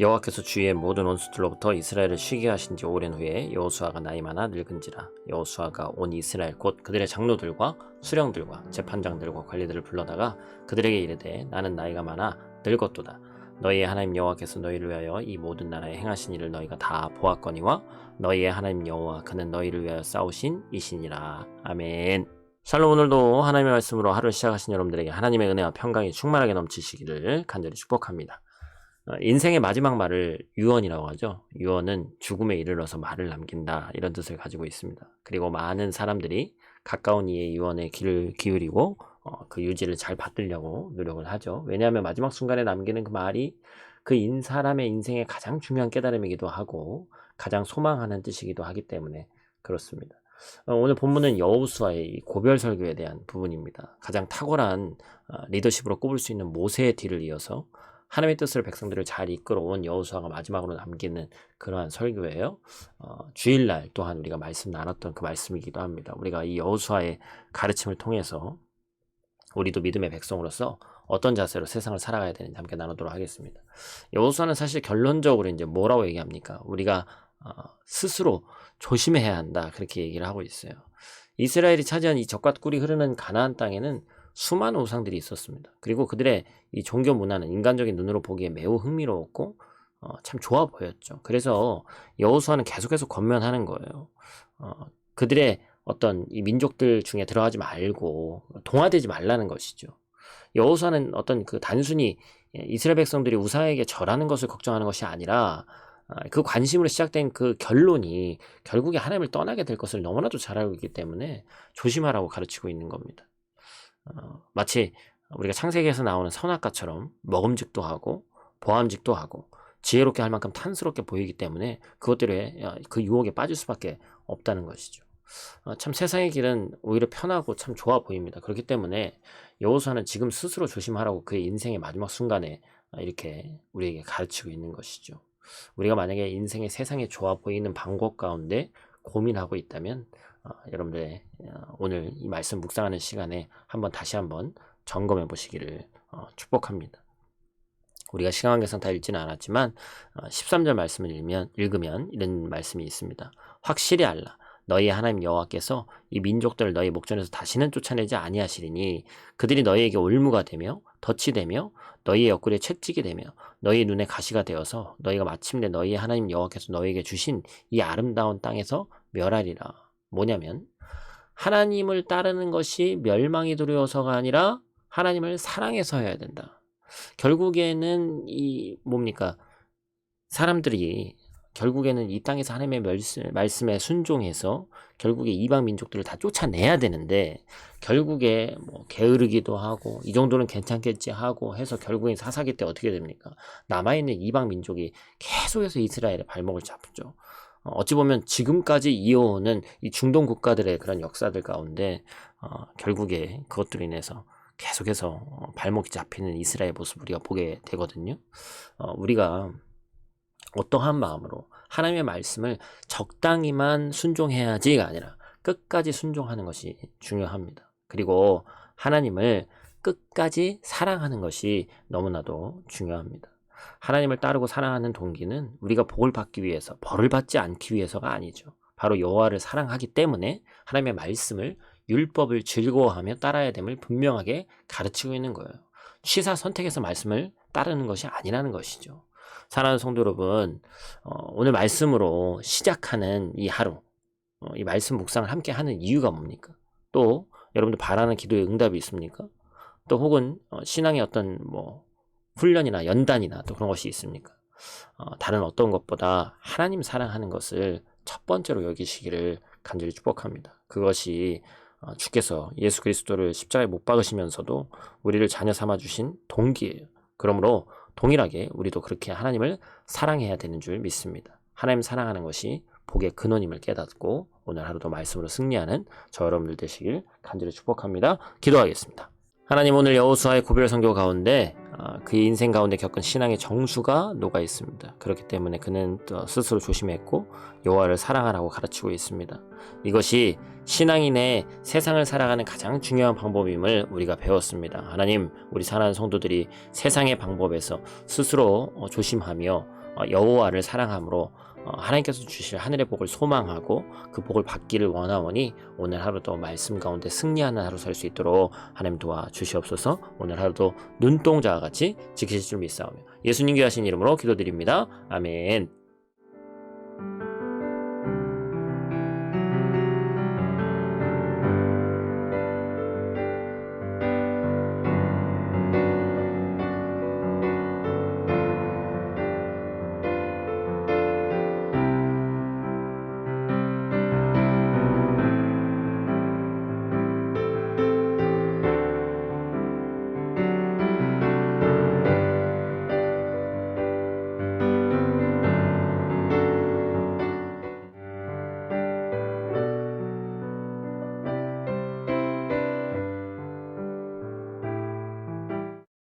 여호와께서 주위의 모든 원수들로부터 이스라엘을 쉬게 하신 지 오랜 후에 여호수아가 나이 많아 늙은지라. 여호수아가 온 이스라엘 곧 그들의 장로들과 수령들과 재판장들과 관리들을 불러다가 그들에게 이르되 나는 나이가 많아 늙었도다. 너희의 하나님 여호와께서 너희를 위하여 이 모든 나라에 행하신 일을 너희가 다 보았거니와 너희의 하나님 여호와 그는 너희를 위하여 싸우신 이시니라. 아멘. 샬롬. 오늘도 하나님의 말씀으로 하루를 시작하신 여러분들에게 하나님의 은혜와 평강이 충만하게 넘치시기를 간절히 축복합니다. 인생의 마지막 말을 유언이라고 하죠. 유언은 죽음에 이르러서 말을 남긴다, 이런 뜻을 가지고 있습니다. 그리고 많은 사람들이 가까운 이의 유언에 귀를 기울이고 그 유지를 잘 받으려고 노력을 하죠. 왜냐하면 마지막 순간에 남기는 그 말이 그 사람의 인생의 가장 중요한 깨달음이기도 하고 가장 소망하는 뜻이기도 하기 때문에 그렇습니다. 오늘 본문은 여호수아의 고별 설교에 대한 부분입니다. 가장 탁월한 리더십으로 꼽을 수 있는 모세의 뒤를 이어서 하나님의 뜻을 백성들을 잘 이끌어온 여호수아가 마지막으로 남기는 그러한 설교예요. 주일날 또한 우리가 말씀 나눴던 그 말씀이기도 합니다. 우리가 이 여호수아의 가르침을 통해서 우리도 믿음의 백성으로서 어떤 자세로 세상을 살아가야 되는지 함께 나누도록 하겠습니다. 여호수아는 사실 결론적으로 이제 뭐라고 얘기합니까? 우리가 스스로 조심해야 한다, 그렇게 얘기를 하고 있어요. 이스라엘이 차지한 이 젖과 꿀이 흐르는 가나안 땅에는 수많은 우상들이 있었습니다. 그리고 그들의 이 종교 문화는 인간적인 눈으로 보기에 매우 흥미로웠고 참 좋아 보였죠. 그래서 여호수아는 계속해서 권면하는 거예요. 그들의 어떤 이 민족들 중에 들어가지 말고 동화되지 말라는 것이죠. 여호수아는 어떤 그 단순히 이스라엘 백성들이 우상에게 절하는 것을 걱정하는 것이 아니라 그 관심으로 시작된 그 결론이 결국에 하나님을 떠나게 될 것을 너무나도 잘 알고 있기 때문에 조심하라고 가르치고 있는 겁니다. 마치 우리가 창세기에서 나오는 선악과처럼 먹음직도 하고 보암직도 하고 지혜롭게 할 만큼 탄스럽게 보이기 때문에 그것들에 그 유혹에 빠질 수밖에 없다는 것이죠. 참 세상의 길은 오히려 편하고 참 좋아 보입니다. 그렇기 때문에 여호수아는 지금 스스로 조심하라고 그의 인생의 마지막 순간에 이렇게 우리에게 가르치고 있는 것이죠. 우리가 만약에 인생의 세상에 좋아 보이는 방법 가운데 고민하고 있다면 여러분들 오늘 이 말씀 묵상하는 시간에 다시 한번 점검해 보시기를 축복합니다. 우리가 시간 관계상 다 읽지는 않았지만 13절 말씀을 읽으면 이런 말씀이 있습니다. 확실히 알라. 너희 하나님 여호와께서 이 민족들을 너희 목전에서 다시는 쫓아내지 아니하시리니 그들이 너희에게 올무가 되며 덫이 되며 너희의 옆구리에 채찍이 되며 너희 눈에 가시가 되어서 너희가 마침내 너희 하나님 여호와께서 너희에게 주신 이 아름다운 땅에서 멸하리라. 뭐냐면 하나님을 따르는 것이 멸망이 두려워서가 아니라 하나님을 사랑해서 해야 된다. 결국에는 사람들이 결국에는 이 땅에서 하나님의 말씀에 순종해서 결국에 이방 민족들을 다 쫓아내야 되는데 결국에 게으르기도 하고 이 정도는 괜찮겠지 하고 해서 결국엔 사사기 때 어떻게 됩니까? 남아있는 이방 민족이 계속해서 이스라엘의 발목을 잡죠. 어찌 보면 지금까지 이어오는 이 중동 국가들의 그런 역사들 가운데 결국에 그것들로 인해서 계속해서 발목이 잡히는 이스라엘 모습을 우리가 보게 되거든요. 우리가 어떠한 마음으로 하나님의 말씀을 적당히만 순종해야지가 아니라 끝까지 순종하는 것이 중요합니다. 그리고 하나님을 끝까지 사랑하는 것이 너무나도 중요합니다. 하나님을 따르고 사랑하는 동기는 우리가 복을 받기 위해서, 벌을 받지 않기 위해서가 아니죠. 바로 여호와를 사랑하기 때문에 하나님의 말씀을, 율법을 즐거워하며 따라야 됨을 분명하게 가르치고 있는 거예요. 취사 선택해서 말씀을 따르는 것이 아니라는 것이죠. 사랑하는 성도 여러분, 오늘 말씀으로 시작하는 이 하루, 이 말씀 묵상을 함께 하는 이유가 뭡니까? 또 여러분들 바라는 기도의 응답이 있습니까? 또 혹은 신앙의 어떤 훈련이나 연단이나 또 그런 것이 있습니까? 다른 어떤 것보다 하나님 사랑하는 것을 첫 번째로 여기시기를 간절히 축복합니다. 그것이 주께서 예수 그리스도를 십자가에 못 박으시면서도 우리를 자녀 삼아 주신 동기예요. 그러므로 동일하게 우리도 그렇게 하나님을 사랑해야 되는 줄 믿습니다. 하나님 사랑하는 것이 복의 근원임을 깨닫고 오늘 하루도 말씀으로 승리하는 저 여러분들 되시길 간절히 축복합니다. 기도하겠습니다. 하나님, 오늘 여호수아의 고별 선교 가운데 그의 인생 가운데 겪은 신앙의 정수가 녹아 있습니다. 그렇기 때문에 그는 스스로 조심했고 여호와를 사랑하라고 가르치고 있습니다. 이것이 신앙인의 세상을 살아가는 가장 중요한 방법임을 우리가 배웠습니다. 하나님, 우리 사랑하는 성도들이 세상의 방법에서 스스로 조심하며 여호와를 사랑함으로 하나님께서 주실 하늘의 복을 소망하고 그 복을 받기를 원하오니 오늘 하루도 말씀 가운데 승리하는 하루 살 수 있도록 하나님 도와주시옵소서. 오늘 하루도 눈동자와 같이 지키실 줄 믿사오며 예수님 귀하신 이름으로 기도드립니다. 아멘.